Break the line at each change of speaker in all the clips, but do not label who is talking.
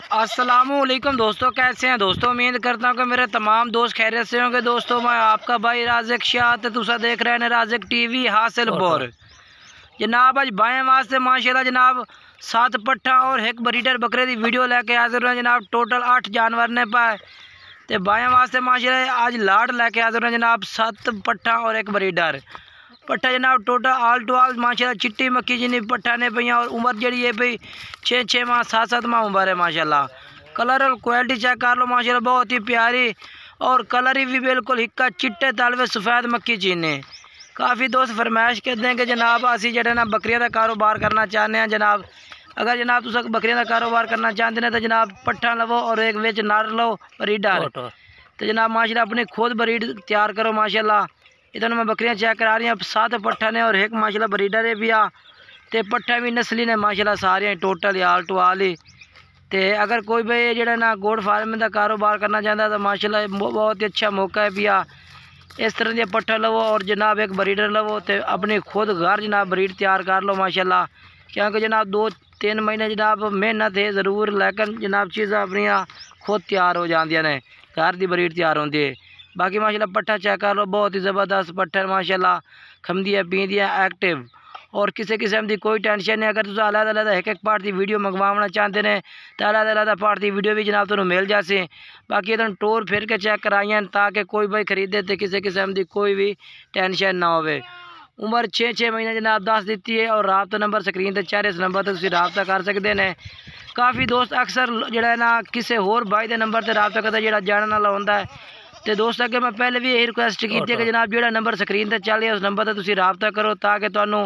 अस्सलामुअलैकुम दोस्तों, कैसे हैं दोस्तों। उम्मीद करता हूँ कि मेरे तमाम दोस्त खैरियत से होंगे। दोस्तों मैं आपका भाई राज़िक शाह ते तुसा देख रहे हैं राज़िक टीवी हासिल बोर। जनाब अज बाएँ वास्ते माशाल्लाह जनाब 7 पट्ठा और एक ब्रीडर बकरे की वीडियो लेके हाजिर हुए जनाब। टोटल 8 जानवर ने पाए तो बाएँ वास्ते माशाल्लाह आज लाड लेके हाजिर हुए जनाब। 7 पट्ठा और एक ब्रीडर पट्ठा जनाब। टोटल आल टू आल माशाल्लाह चिट्टी मक्की जिन्नी पट्ठा ने पई और उम्र जी है भाई 6 माह 7 माह उम्र है माशाल्लाह। कलर और क्वालिटी चेक कर लो माशाल्लाह, बहुत ही प्यारी और कलर ही भी बिल्कुल हिक्का चिट्टे तलवे सफ़ेद मक्की चीने। काफ़ी दोस्त फरमाइश करते हैं कि जनाब असी जो ना बकरियां का कारोबार करना चाहते हैं जनाब। अगर जनाब तुस बकरियां का कारोबार करना चाहते हैं तो जनाब पट्ठा लवो और एक विच नर लो ब्रीडर तो जनाब माशाल्लाह अपनी खुद ब्रीड तैयार करो माशाल्लाह। इधर मैं बकरियां चेक करा रही हैं। 7 पट्ठा ने और एक माशाल्लाह ब्रीडर है भी आ ते पट्ठा भी नस्ली ने माशाल्लाह सारे टोटल आल टू आल ही। तो अगर कोई भाई जो ना गोड फार्म का कारोबार करना चाहता है तो माशाल्लाह बहुत ही अच्छा मौका है भी आ। इस तरह के पट्ठा लवो और जनाब एक ब्रीडर लवो तो अपनी खुद घर जनाब ब्रीड तैयार कर लो माशाल्लाह। क्योंकि जनाब 2-3 महीने जनाब मेहनत है ज़रूर, लेकिन जनाब चीज़ा अपनी खुद तैयार हो जाती ने, घर की ब्रीड तैयार होती है। बाकी माशाल्लाह पट्ठा चेक कर लो, बहुत ही ज़बरदस्त पट्ठा माशाल्लाह। खमदी है पींदी है एक्टिव और किसी किस्म की कोई टेंशन नहीं। अगर तुम अलग एक पार्ट की वीडियो मंगवाना चाहते हैं तो अलग पार्ट की वीडियो भी जनाब तुम्हें मिल जाए। बाकी तुम टूर फिर के चेक कराइए ताकि कोई भाई खरीदे तो किसी किस्म की कोई भी टेंशन ना हो। उम्र 6 महीने जनाब 10 दी है और राबता नंबर स्क्रीन पर चार इस नंबर पर राबता कर सकते हैं। काफ़ी दोस्त अक्सर जोड़ा ना किसी होर भाई के नंबर पर राबता करते जो जानने वाला होता है। तो दोस्त अगे मैं पहले भी यही रिक्वेस्ट की कि जनाब जो नंबर स्क्रीन पर चल रहा उस नंबर पर राबता करो ताकि तुहानू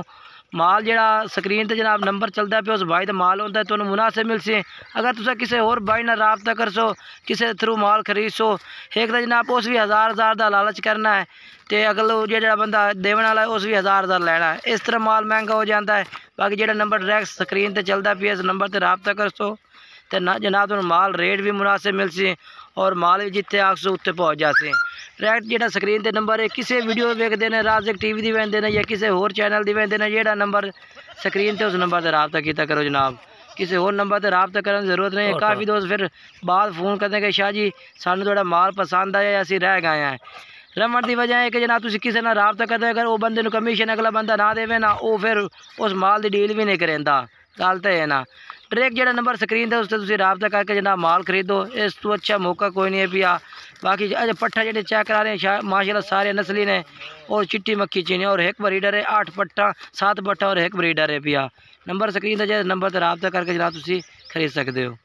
माल जरा स्क्रीन पर जनाब नंबर चलता पे उस भाई का माल होता है तो मुनासिब मिल से। अगर तुम किसी होर भाई ना राबता कर सो किसी थ्रू माल खरीद सो एक तो जनाब उस भी हज़ार का लालच करना है तो अगलो जो बंदा देवन वाला है उस भी हज़ार लेना है। इस तरह माल महंगा हो जाता है। बाकी जो नंबर डायरेक्ट स्क्रीन पर चलता पे इस नंबर पर राबता कर सो तो ना जनाब तुम माल रेट भी मुनासिब मिल से और माल भी जितने आखसो उत्ते पहुँच जासे। डायरेक्ट जो स्क्रीन पर नंबर है किसी वीडियो वेखते हैं राज़िक टीवी की वेंदे ने या किसी होर चैनल की वेंदे ने जो नंबर स्क्रीन पर उस नंबर पर राबता किया करो जनाब। किसी होर नंबर पर राबता करने की जरूरत नहीं है। काफ़ी दोस्त फिर बाद फोन करते हैं कि शाह जी सानू थोड़ा माल पसंद आया असी रह गए हैं। रमन की वजह है कि जनाब तुम किसी ने राबता करते अगर वो बंदे कमीशन अगला बंदा ना देवे ना वो फिर उस माल की डील भी नहीं करेंदा। गल तो है ना। डायरेक्ट जो नंबर स्क्रीन है उससे राबता करके जनाब माल खरीदो, इस तो अच्छा मौका कोई नहीं है भी आ। बाकी अजय पट्ठा जो चेक करा रहे हैं माशाल्लाह सारे नस्ली ने और चिट्टी मक्खी चीनी और एक ब्रीडर है। 8 पट्ठा 7 पट्ठा और एक ब्रीडर है भी आ। नंबर स्क्रीन है जो नंबर पर राबता करके जनाब तुम खरीद सकते हो।